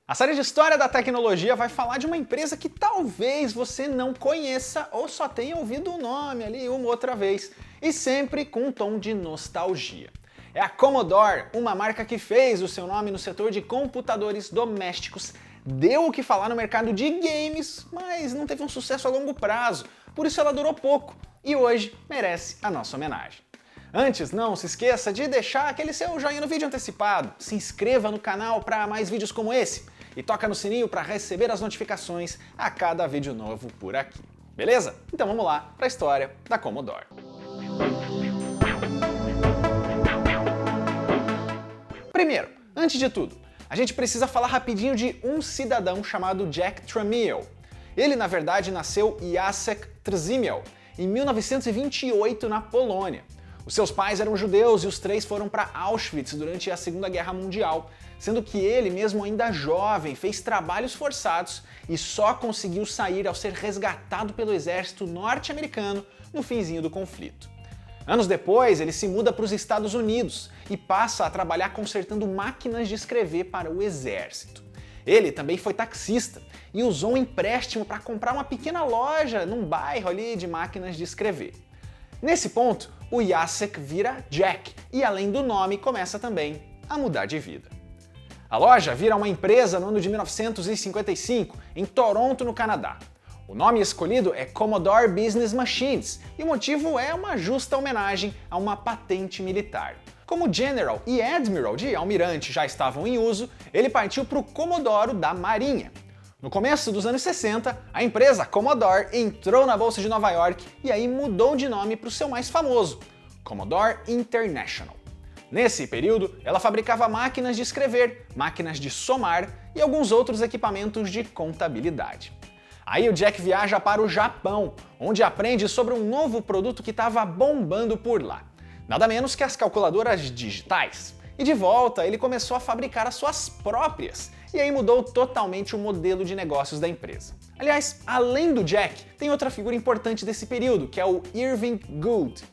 A série de História da Tecnologia vai falar de uma empresa que talvez você não conheça ou só tenha ouvido o nome ali uma outra vez, e sempre com um tom de nostalgia. É a Commodore, uma marca que fez o seu nome no setor de computadores domésticos, deu o que falar no mercado de games, mas não teve um sucesso a longo prazo, por isso ela durou pouco, e hoje merece a nossa homenagem. Antes, não se esqueça de deixar aquele seu joinha no vídeo antecipado, se inscreva no canal para mais vídeos como esse e toca no sininho para receber as notificações a cada vídeo novo por aqui. Beleza? Então vamos lá para a história da Commodore. Primeiro, antes de tudo, a gente precisa falar rapidinho de um cidadão chamado Jack Tramiel. Ele, na verdade, nasceu Jacek Trzymiel em 1928 na Polônia. Os seus pais eram judeus e os três foram para Auschwitz durante a Segunda Guerra Mundial, sendo que ele, mesmo ainda jovem, fez trabalhos forçados e só conseguiu sair ao ser resgatado pelo exército norte-americano no finzinho do conflito. Anos depois, ele se muda para os Estados Unidos e passa a trabalhar consertando máquinas de escrever para o exército. Ele também foi taxista e usou um empréstimo para comprar uma pequena loja num bairro ali de máquinas de escrever. Nesse ponto, o Jacek vira Jack e, além do nome, começa também a mudar de vida. A loja vira uma empresa no ano de 1955, em Toronto, no Canadá. O nome escolhido é Commodore Business Machines e o motivo é uma justa homenagem a uma patente militar. Como General e Admiral de almirante já estavam em uso, ele partiu para o Comodoro da Marinha. No começo dos anos 60, a empresa Commodore entrou na Bolsa de Nova York e aí mudou de nome para o seu mais famoso, Commodore International. Nesse período, ela fabricava máquinas de escrever, máquinas de somar e alguns outros equipamentos de contabilidade. Aí o Jack viaja para o Japão, onde aprende sobre um novo produto que estava bombando por lá. Nada menos que as calculadoras digitais. E de volta, ele começou a fabricar as suas próprias, e aí mudou totalmente o modelo de negócios da empresa. Aliás, além do Jack, tem outra figura importante desse período, que é o Irving Gould.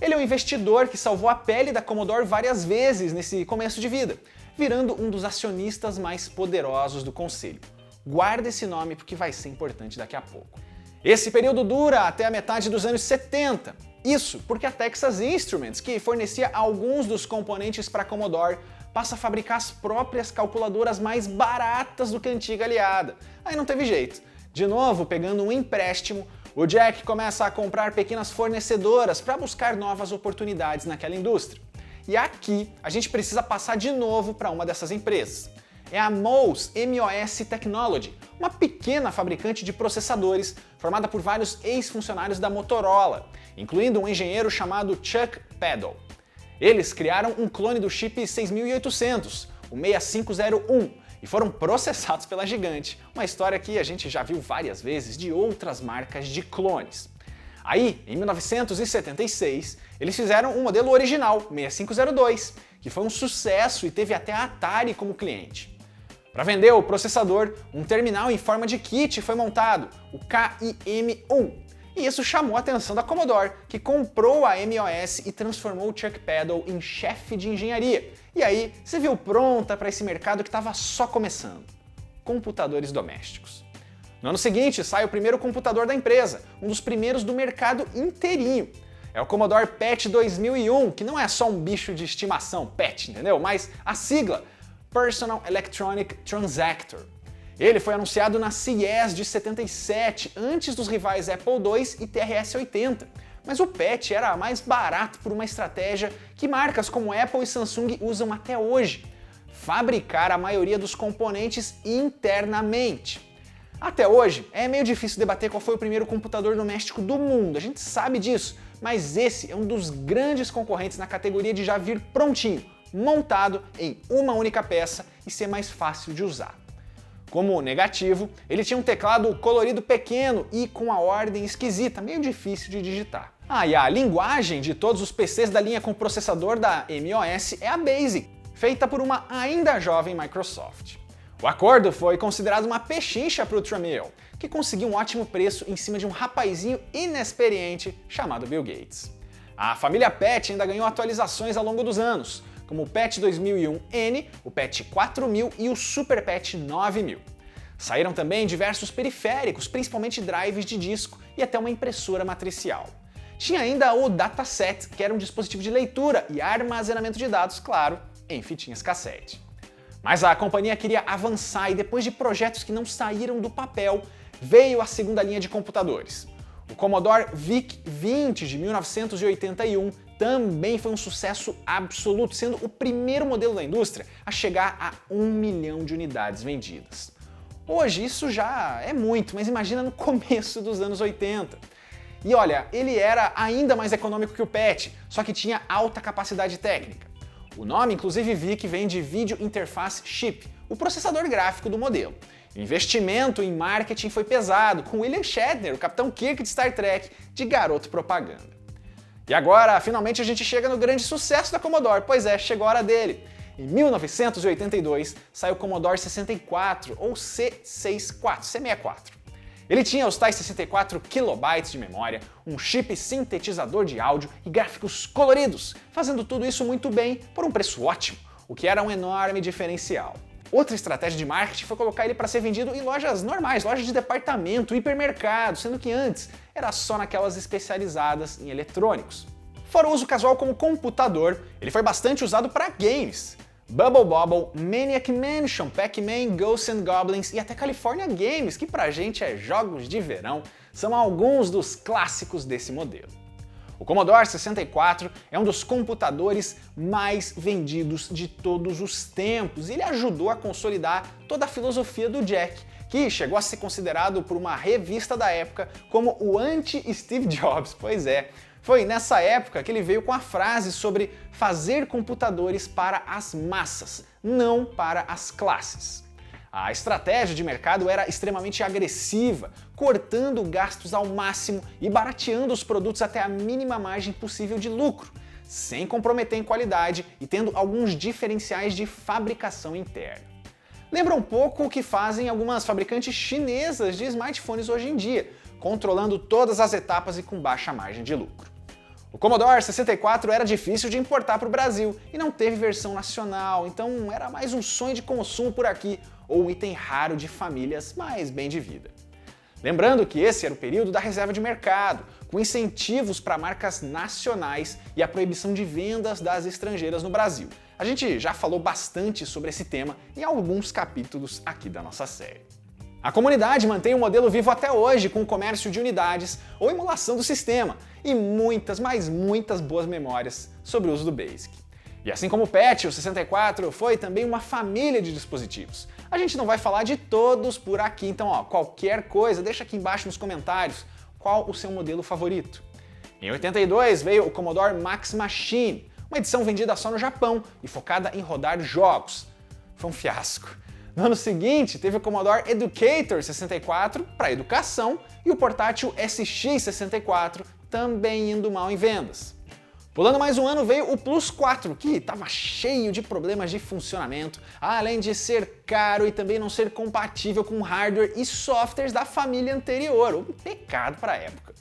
Ele é um investidor que salvou a pele da Commodore várias vezes nesse começo de vida, virando um dos acionistas mais poderosos do conselho. Guarda esse nome porque vai ser importante daqui a pouco. Esse período dura até a metade dos anos 70. Isso porque a Texas Instruments, que fornecia alguns dos componentes para a Commodore, passa a fabricar as próprias calculadoras mais baratas do que a antiga aliada. Aí não teve jeito. De novo, pegando um empréstimo, o Jack começa a comprar pequenas fornecedoras para buscar novas oportunidades naquela indústria. E aqui a gente precisa passar de novo para uma dessas empresas. É a MOS Technology, uma pequena fabricante de processadores formada por vários ex-funcionários da Motorola, incluindo um engenheiro chamado Chuck Peddle. Eles criaram um clone do chip 6800, o 6501, e foram processados pela gigante, uma história que a gente já viu várias vezes de outras marcas de clones. Aí, em 1976, eles fizeram um modelo original, 6502, que foi um sucesso e teve até a Atari como cliente. Para vender o processador, um terminal em forma de kit foi montado, o KIM-1, e isso chamou a atenção da Commodore, que comprou a MOS e transformou o Chuck Peddle em chefe de engenharia. E aí se viu pronta para esse mercado que estava só começando: computadores domésticos. No ano seguinte sai o primeiro computador da empresa, um dos primeiros do mercado inteirinho. É o Commodore PET 2001, que não é só um bicho de estimação, PET, entendeu? Mas a sigla, Personal Electronic Transactor. Ele foi anunciado na CES de 77, antes dos rivais Apple II e TRS-80. Mas o PET era mais barato por uma estratégia que marcas como Apple e Samsung usam até hoje: fabricar a maioria dos componentes internamente. Até hoje, é meio difícil debater qual foi o primeiro computador doméstico do mundo, a gente sabe disso, mas esse é um dos grandes concorrentes na categoria de já vir prontinho, montado em uma única peça e ser mais fácil de usar. Como negativo, ele tinha um teclado colorido pequeno e com a ordem esquisita, meio difícil de digitar. E a linguagem de todos os PCs da linha com processador da MOS é a BASIC, feita por uma ainda jovem Microsoft. O acordo foi considerado uma pechincha para o Tramiel, que conseguiu um ótimo preço em cima de um rapazinho inexperiente chamado Bill Gates. A família PET ainda ganhou atualizações ao longo dos anos, como o PET 2001N, o PET 4000 e o Super PET 9000. Saíram também diversos periféricos, principalmente drives de disco e até uma impressora matricial. Tinha ainda o dataset, que era um dispositivo de leitura e armazenamento de dados, claro, em fitinhas cassete. Mas a companhia queria avançar e depois de projetos que não saíram do papel, veio a segunda linha de computadores. O Commodore VIC-20 de 1981 também foi um sucesso absoluto, sendo o primeiro modelo da indústria a chegar a 1 milhão de unidades vendidas. Hoje isso já é muito, mas imagina no começo dos anos 80. E olha, ele era ainda mais econômico que o PET, só que tinha alta capacidade técnica. O nome, inclusive, VIC vem de Video Interface Chip, o processador gráfico do modelo. O investimento em marketing foi pesado, com William Shatner, o Capitão Kirk de Star Trek, de garoto propaganda. E agora, finalmente a gente chega no grande sucesso da Commodore, pois é, chegou a hora dele. Em 1982, saiu o Commodore 64, ou C64. Ele tinha os tais 64 KB de memória, um chip sintetizador de áudio e gráficos coloridos, fazendo tudo isso muito bem por um preço ótimo, o que era um enorme diferencial. Outra estratégia de marketing foi colocar ele para ser vendido em lojas normais, lojas de departamento, hipermercado, sendo que antes era só naquelas especializadas em eletrônicos. Fora o uso casual como computador, ele foi bastante usado para games. Bubble Bobble, Maniac Mansion, Pac-Man, Ghosts and Goblins e até California Games, que pra gente é jogos de verão, são alguns dos clássicos desse modelo. O Commodore 64 é um dos computadores mais vendidos de todos os tempos e ele ajudou a consolidar toda a filosofia do Jack, que chegou a ser considerado por uma revista da época como o anti-Steve Jobs, pois é. Foi nessa época que ele veio com a frase sobre fazer computadores para as massas, não para as classes. A estratégia de mercado era extremamente agressiva, cortando gastos ao máximo e barateando os produtos até a mínima margem possível de lucro, sem comprometer em qualidade e tendo alguns diferenciais de fabricação interna. Lembra um pouco o que fazem algumas fabricantes chinesas de smartphones hoje em dia, controlando todas as etapas e com baixa margem de lucro. O Commodore 64 era difícil de importar para o Brasil e não teve versão nacional, então era mais um sonho de consumo por aqui ou um item raro de famílias mais bem de vida. Lembrando que esse era o período da reserva de mercado, com incentivos para marcas nacionais e a proibição de vendas das estrangeiras no Brasil. A gente já falou bastante sobre esse tema em alguns capítulos aqui da nossa série. A comunidade mantém o modelo vivo até hoje com o comércio de unidades ou emulação do sistema e muitas, mas muitas boas memórias sobre o uso do BASIC. E assim como o PET, o 64 foi também uma família de dispositivos. A gente não vai falar de todos por aqui, então qualquer coisa deixa aqui embaixo nos comentários qual o seu modelo favorito. Em 82 veio o Commodore Max Machine, uma edição vendida só no Japão e focada em rodar jogos. Foi um fiasco. No ano seguinte, teve o Commodore Educator 64 para educação e o portátil SX64 também indo mal em vendas. Pulando mais um ano veio o Plus 4, que estava cheio de problemas de funcionamento, além de ser caro e também não ser compatível com hardware e softwares da família anterior, um pecado para a época.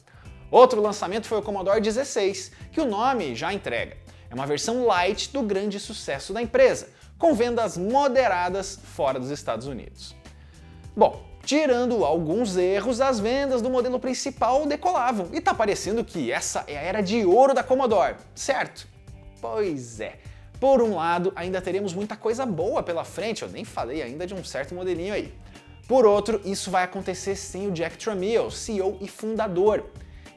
Outro lançamento foi o Commodore 16, que o nome já entrega. É uma versão light do grande sucesso da empresa, com vendas moderadas fora dos Estados Unidos. Bom, tirando alguns erros, as vendas do modelo principal decolavam e tá parecendo que essa é a era de ouro da Commodore, certo? Pois é. Por um lado, ainda teremos muita coisa boa pela frente, eu nem falei ainda de um certo modelinho aí. Por outro, isso vai acontecer sem o Jack Tramiel, CEO e fundador.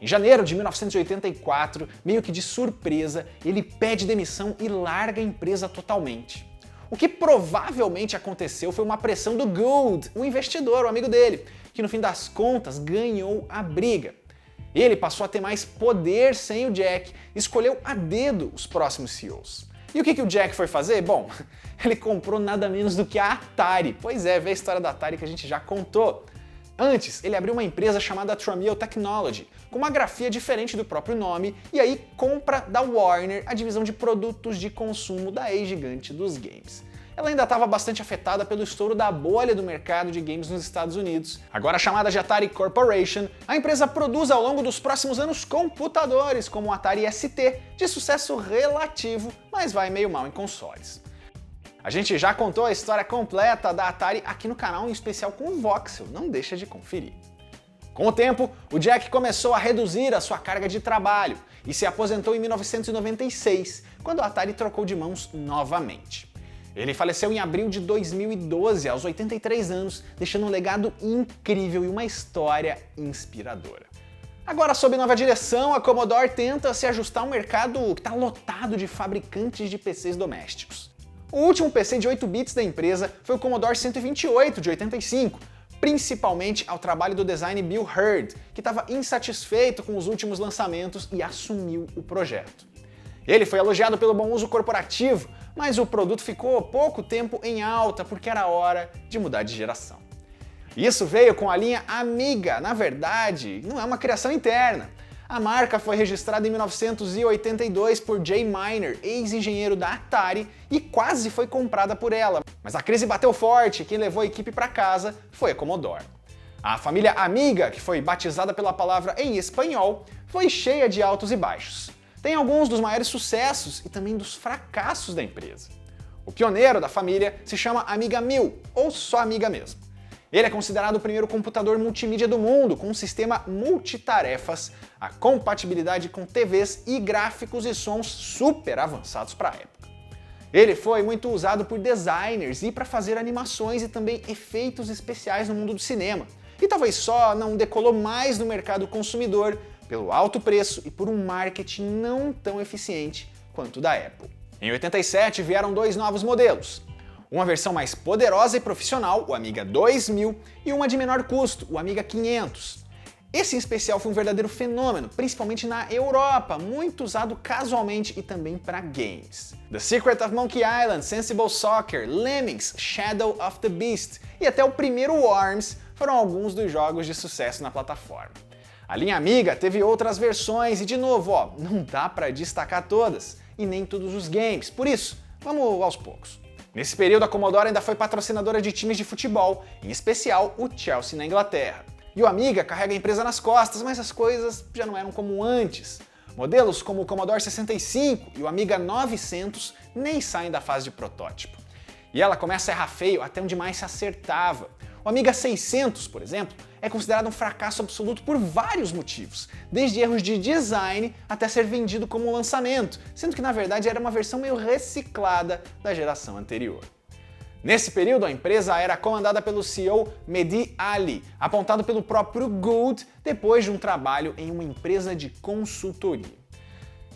Em janeiro de 1984, meio que de surpresa, ele pede demissão e larga a empresa totalmente. O que provavelmente aconteceu foi uma pressão do Gould, o investidor, o amigo dele, que no fim das contas ganhou a briga. Ele passou a ter mais poder sem o Jack, escolheu a dedo os próximos CEOs. E o que o Jack foi fazer? Bom, ele comprou nada menos do que a Atari. Pois é, vê a história da Atari que a gente já contou. Antes, ele abriu uma empresa chamada Tramiel Technology, com uma grafia diferente do próprio nome, e aí compra da Warner a divisão de produtos de consumo da ex-gigante dos games. ela ainda estava bastante afetada pelo estouro da bolha do mercado de games nos Estados Unidos. Agora chamada de Atari Corporation, a empresa produz ao longo dos próximos anos computadores como o Atari ST, de sucesso relativo, mas vai meio mal em consoles. A gente já contou a história completa da Atari aqui no canal, em especial com o Voxel, não deixa de conferir. Com o tempo, o Jack começou a reduzir a sua carga de trabalho e se aposentou em 1996, quando a Atari trocou de mãos novamente. Ele faleceu em abril de 2012, aos 83 anos, deixando um legado incrível e uma história inspiradora. Agora, sob nova direção, a Commodore tenta se ajustar ao mercado que está lotado de fabricantes de PCs domésticos. O último PC de 8 bits da empresa foi o Commodore 128 de 85, principalmente ao trabalho do design Bill Hurd, que estava insatisfeito com os últimos lançamentos e assumiu o projeto. Ele foi elogiado pelo bom uso corporativo, mas o produto ficou pouco tempo em alta porque era hora de mudar de geração. Isso veio com a linha Amiga, na verdade, não é uma criação interna. A marca foi registrada em 1982 por Jay Miner, ex-engenheiro da Atari, e quase foi comprada por ela. Mas a crise bateu forte e quem levou a equipe para casa foi a Commodore. A família Amiga, que foi batizada pela palavra em espanhol, foi cheia de altos e baixos. Tem alguns dos maiores sucessos e também dos fracassos da empresa. O pioneiro da família se chama Amiga 1000, ou só Amiga mesmo. Ele é considerado o primeiro computador multimídia do mundo, com um sistema multitarefas, a compatibilidade com TVs e gráficos e sons super avançados para a época. Ele foi muito usado por designers e para fazer animações e também efeitos especiais no mundo do cinema. E talvez só não decolou mais no mercado consumidor pelo alto preço e por um marketing não tão eficiente quanto o da Apple. Em 87 vieram dois novos modelos. Uma versão mais poderosa e profissional, o Amiga 2000, e uma de menor custo, o Amiga 500. Esse em especial foi um verdadeiro fenômeno, principalmente na Europa, muito usado casualmente e também para games. The Secret of Monkey Island, Sensible Soccer, Lemmings, Shadow of the Beast e até o primeiro Worms foram alguns dos jogos de sucesso na plataforma. A linha Amiga teve outras versões e, de novo, não dá para destacar todas, e nem todos os games, por isso, vamos aos poucos. Nesse período, a Commodore ainda foi patrocinadora de times de futebol, em especial o Chelsea na Inglaterra. E o Amiga carrega a empresa nas costas, mas as coisas já não eram como antes. Modelos como o Commodore 65 e o Amiga 900 nem saem da fase de protótipo. E ela começa a errar feio até onde mais se acertava. O Amiga 600, por exemplo, é considerado um fracasso absoluto por vários motivos, desde erros de design até ser vendido como um lançamento, sendo que na verdade era uma versão meio reciclada da geração anterior. Nesse período, a empresa era comandada pelo CEO Mehdi Ali, apontado pelo próprio Gould depois de um trabalho em uma empresa de consultoria.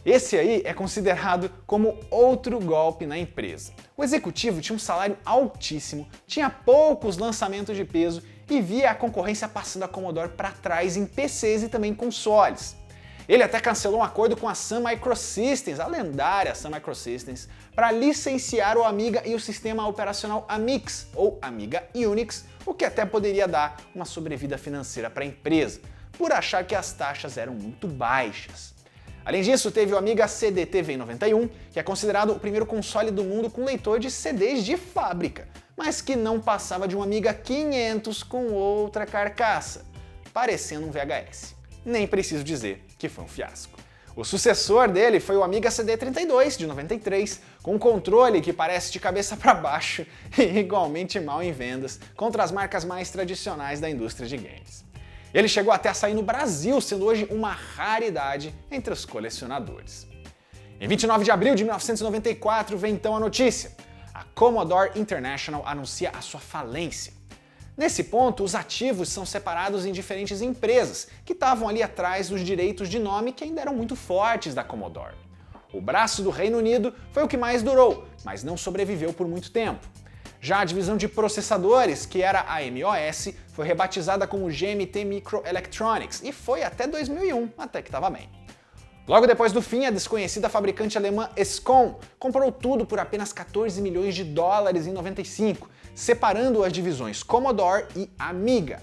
Esse aí é considerado como outro golpe na empresa. O executivo tinha um salário altíssimo, tinha poucos lançamentos de peso e via a concorrência passando a Commodore para trás em PCs e também consoles. Ele até cancelou um acordo com a Sun Microsystems, a lendária Sun Microsystems, para licenciar o Amiga e o sistema operacional Amix, ou Amiga Unix, o que até poderia dar uma sobrevida financeira para a empresa, por achar que as taxas eram muito baixas. Além disso, teve o Amiga CD-TV em 91, que é considerado o primeiro console do mundo com leitor de CDs de fábrica, mas que não passava de um Amiga 500 com outra carcaça, parecendo um VHS. Nem preciso dizer que foi um fiasco. O sucessor dele foi o Amiga CD-32 de 93, com um controle que parece de cabeça para baixo e igualmente mal em vendas contra as marcas mais tradicionais da indústria de games. Ele chegou até a sair no Brasil, sendo hoje uma raridade entre os colecionadores. Em 29 de abril de 1994 vem então a notícia. A Commodore International anuncia a sua falência. Nesse ponto, os ativos são separados em diferentes empresas, que estavam ali atrás dos direitos de nome que ainda eram muito fortes da Commodore. O braço do Reino Unido foi o que mais durou, mas não sobreviveu por muito tempo. Já a divisão de processadores, que era a MOS, foi rebatizada como GMT Microelectronics e foi até 2001, até que estava bem. Logo depois do fim, a desconhecida fabricante alemã Escom comprou tudo por apenas 14 milhões de dólares em 95, separando as divisões Commodore e Amiga.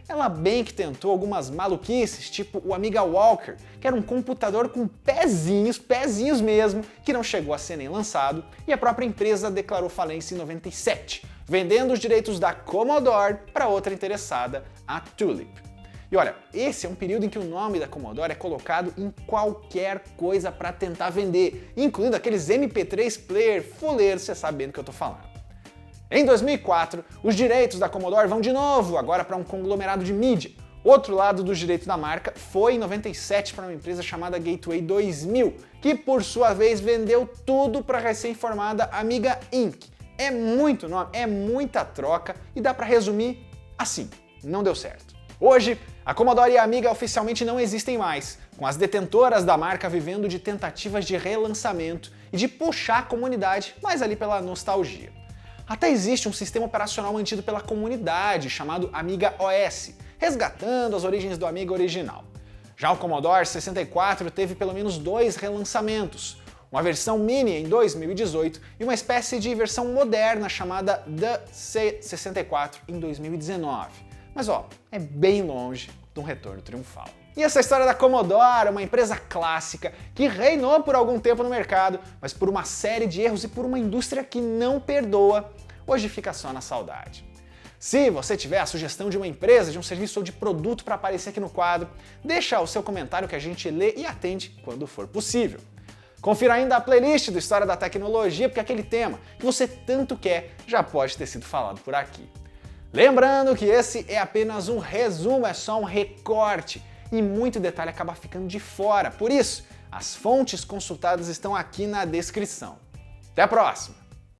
ela bem que tentou algumas maluquices, tipo o Amiga Walker, que era um computador com pezinhos mesmo, que não chegou a ser nem lançado, e a própria empresa declarou falência em 97, vendendo os direitos da Commodore para outra interessada, a Tulip. E olha, esse é um período em que o nome da Commodore é colocado em qualquer coisa para tentar vender, incluindo aqueles MP3 player fuleiros, você sabe do que eu tô falando. Em 2004, os direitos da Commodore vão de novo, agora para um conglomerado de mídia. Outro lado dos direitos da marca foi em 97 para uma empresa chamada Gateway 2000, que por sua vez vendeu tudo para a recém-formada Amiga Inc. É muito nome, é muita troca e dá para resumir assim, não deu certo. Hoje, a Commodore e a Amiga oficialmente não existem mais, com as detentoras da marca vivendo de tentativas de relançamento e de puxar a comunidade mais ali pela nostalgia. Até existe um sistema operacional mantido pela comunidade, chamado Amiga OS, resgatando as origens do Amiga original. Já o Commodore 64 teve pelo menos 2 relançamentos, uma versão mini em 2018 e uma espécie de versão moderna chamada The C64 em 2019. Mas ó, é bem longe de um retorno triunfal. E essa história da Commodore, uma empresa clássica que reinou por algum tempo no mercado, mas por uma série de erros e por uma indústria que não perdoa, hoje fica só na saudade. Se você tiver a sugestão de uma empresa, de um serviço ou de produto para aparecer aqui no quadro, deixa o seu comentário que a gente lê e atende quando for possível. Confira ainda a playlist do História da Tecnologia, porque aquele tema que você tanto quer já pode ter sido falado por aqui. Lembrando que esse é apenas um resumo, é só um recorte, e muito detalhe acaba ficando de fora. Por isso, as fontes consultadas estão aqui na descrição. Até a próxima!